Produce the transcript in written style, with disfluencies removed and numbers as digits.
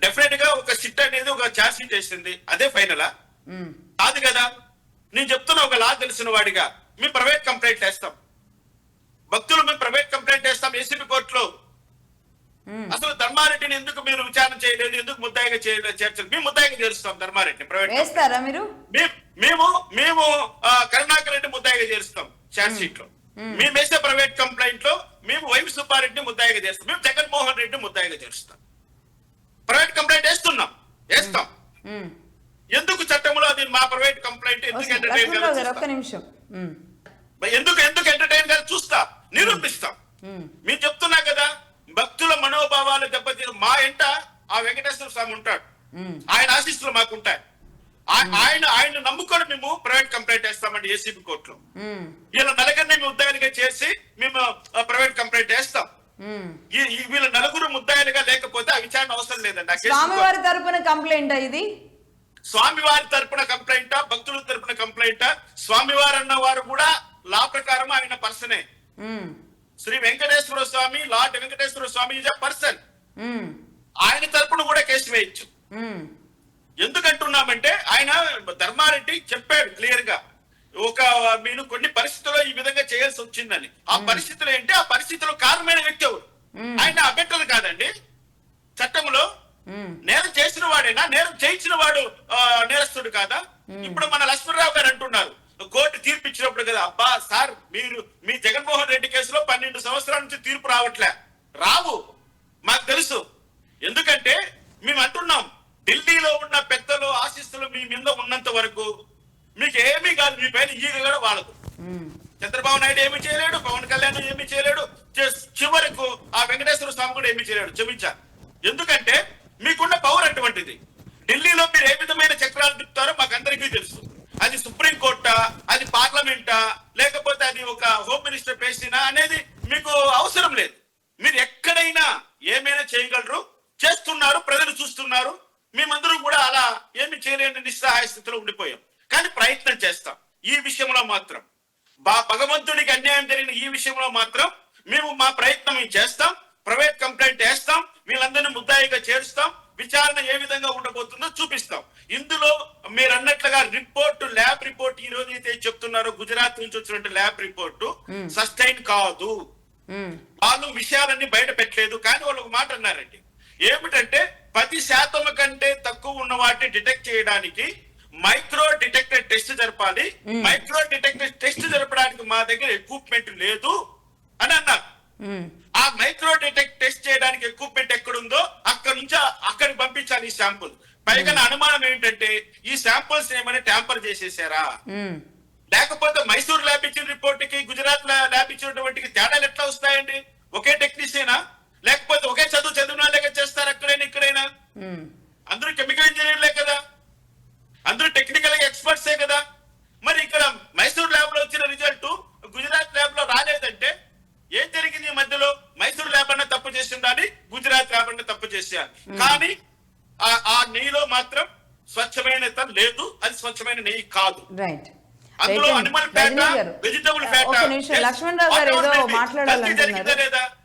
Definite గా ఒక SIT అనేది ఒక ఛార్జ్ షీట్ వేసింది, అదే ఫైనలా? కాదు కదా. నేను చెప్తున్నా ఒక లా తెలిసిన వాడిగా, మీ ప్రైవేట్ కంప్లైంట్ వేస్తాం, భక్తులు మేము ప్రైవేట్ కంప్లైంట్ వేస్తాం ఏసీబీ కోర్టులో. అసలు ధర్మారెడ్డిని ఎందుకు మీరు విచారణ చేయలేదు, ఎందుకు ముద్దాయిగా చేర్చలేదు? మేము ముద్దాయిగా చేరుస్తాం ధర్మారెడ్డిని ప్రైవేట్ వేస్తారా మీరు? మేము మేము కరుణాకర్ రెడ్డి ముద్దాయిగా చేరుస్తాం ఛార్జ్ షీట్ లో. మేము వేసే ప్రైవేట్ కంప్లైంట్ లో మేము వైవి సుబ్బారెడ్డిని ముద్దాయిగా చేస్తాం, మేము జగన్మోహన్ రెడ్డి ముద్దాయిగా చేరుస్తాం. ప్రైవేట్ కంప్లైంట్ వేస్తాం. ఎందుకు చట్టంలో అది మా ప్రైవేట్ కంప్లైంట్ ఎందుకు ఎంటర్టైన్ ఎందుకు ఎంటర్టైన్ గా చూస్తా, నిరూపిస్తాం. మీరు చెప్తున్నా కదా భక్తుల మనోభావాలు దెబ్బతీ మా ఎంట ఆ వెంకటేశ్వర స్వామి ఉంటాడు, ఆయన ఆశీస్సులు మాకుంటాయి. ఆయన నమ్ముకొని మేము ప్రైవేట్ కంప్లైంట్ వేస్తామండి ఏసీబీ కోర్టులో. వీళ్ళ నలుగురిని మేము ముద్దాయిలుగా చేసి మేము ప్రైవేట్ కంప్లైంట్ వేస్తాం. వీళ్ళ నలుగురు ముద్దాయిలుగా లేకపోతే ఆ విచారణ అవసరం లేదండి. స్వామివారి తరపున కంప్లైంట్ ఇది, స్వామివారి తరపున కంప్లైంటా, భక్తుల తరపున కంప్లైంటా? స్వామివారు అన్న వారు కూడా లా ప్రకారం ఆయన పర్సనే. Shri Venkateswara Swami, lord Venkateswara Swami is a person. ఆయన తరపున కూడా కేసు వేయచ్చు. ఎందుకంటున్నామంటే ఆయన ధర్మారెడ్డి చెప్పాడు క్లియర్ గా, మీరు కొన్ని పరిస్థితుల్లో ఈ విధంగా చేయాల్సి వచ్చిందని. ఆ పరిస్థితులు ఏంటి, ఆ పరిస్థితుల్లో కారణమైన వ్యక్తి ఎవరు? ఆయన అభ్యర్థులు కాదండి చట్టంలో. నేరం చేసిన వాడేనా, నేరం చేయించిన వాడు నేరస్తుడు కాదా? ఇప్పుడు మన లక్ష్మణరావు గారు అంటున్నారు కోర్టు తీర్పు ఇచ్చినప్పుడు కదా, అబ్బా సార్ మీరు మీ జగన్మోహన్ రెడ్డి కేసులో 12 సంవత్సరాల నుంచి తీర్పు రావు, మాకు తెలుసు. ఎందుకంటే మేము అంటున్నాం ఢిల్లీలో ఉన్న పెద్దలు ఆశీస్సులు మీ మీద ఉన్నంత వరకు మీకు ఏమీ కాదు, మీ పైన ఈగ కూడా వాళ్ళకు. చంద్రబాబు నాయుడు ఏమీ చేయలేడు, పవన్ కళ్యాణ్ ఏమీ చేయలేడు, చివరకు ఆ వెంకటేశ్వర స్వామి కూడా ఏమీ చేయలేడు. క్షమించారు. ఎందుకంటే మీకున్న పవర్ అటువంటిది. ఢిల్లీలో మీరు ఏ విధమైన చక్రాలు తిప్పుతారో మాకందరికీ తెలుసు. అది సుప్రీంకోర్టా, అది పార్లమెంటా, లేకపోతే అది ఒక హోమ్ మినిస్టర్ పేసినా అనేది మీకు అవసరం లేదు. మీరు ఎక్కడైనా ఏమైనా చేయగలరు, చేస్తున్నారు, ప్రజలు చూస్తున్నారు. మేమందరం కూడా అలా ఏమి చేయలేని నిస్సహాయ స్థితిలో ఉండిపోయాం. కానీ ప్రయత్నం చేస్తాం. ఈ విషయంలో మాత్రం భగవంతుడికి అన్యాయం జరిగిన ఈ విషయంలో మాత్రం మేము మా ప్రయత్నం చేస్తాం. ప్రైవేట్ కంప్లైంట్ వేస్తాం, వీళ్ళందరినీ ముద్దాయిగా చేరుస్తాం. విచారణ ఏ విధంగా ఉండబోతుందో చూపిస్తాం. ఇందులో మీరు అన్నట్లుగా ల్యాబ్ రిపోర్ట్ ఈ రోజు అయితే చెప్తున్నారో గుజరాత్ నుంచి వచ్చినట్టు ల్యాబ్ రిపోర్టు సస్టైన్ కాదు. వాళ్ళు విషయాలన్నీ బయట పెట్టలేదు. కానీ వాళ్ళు ఒక మాట అన్నారండి, ఏమిటంటే 10% కంటే తక్కువ ఉన్న వాటిని డిటెక్ట్ చేయడానికి మైక్రో డిటెక్టర్ టెస్ట్ జరపాలి. మైక్రో డిటెక్టర్ టెస్ట్ జరపడానికి మా దగ్గర ఎక్విప్మెంట్ లేదు అని అన్నారు. ఆ మైక్రో డిటెక్ట్ టెస్ట్ చేయడానికి ఎక్విప్మెంట్ ఎక్కడుందో అక్కడికి పంపించాలి ఈ శాంపుల్. పైగా అనుమానం ఏంటంటే ఈ శాంపుల్స్ ఏమైనా ట్యాంపర్ చేసేసారా, లేకపోతే మైసూర్ ల్యాబ్ ఇచ్చిన రిపోర్ట్ కి గుజరాత్ ల్యాబ్ ఇచ్చినటువంటి తేడాలు ఎట్లా వస్తాయండి? ఒకే టెక్నీషియనా, లేకపోతే ఒకే చదివిన వాళ్ళే చేస్తారు అక్కడైనా ఇక్కడైనా? అందరూ కెమికల్ ఇంజనీర్లే కదా, అందరూ టెక్నికల్ ఎక్స్పర్ట్సే కదా. మరి ఇక్కడ మైసూర్ ల్యాబ్ లో వచ్చిన రిజల్ట్ గుజరాత్ ల్యాబ్ లో రాలేదంటే ఏం జరిగింది? ఈ మధ్యలో మైసూర్ ల్యాబ్ అన్న తప్పు చేసి ఉండాలి, గుజరాత్ ల్యాబ్ అన్న తప్పు చేసేయాలి. కానీ ఆ నెయ్యిలో మాత్రం స్వచ్ఛమైన లేదు, అది స్వచ్ఛమైన నెయ్యి కాదు. అందులో animal fat, vegetable fat, Lakshmanarao గారు ఏదో మాట్లాడాలంటున్నారు.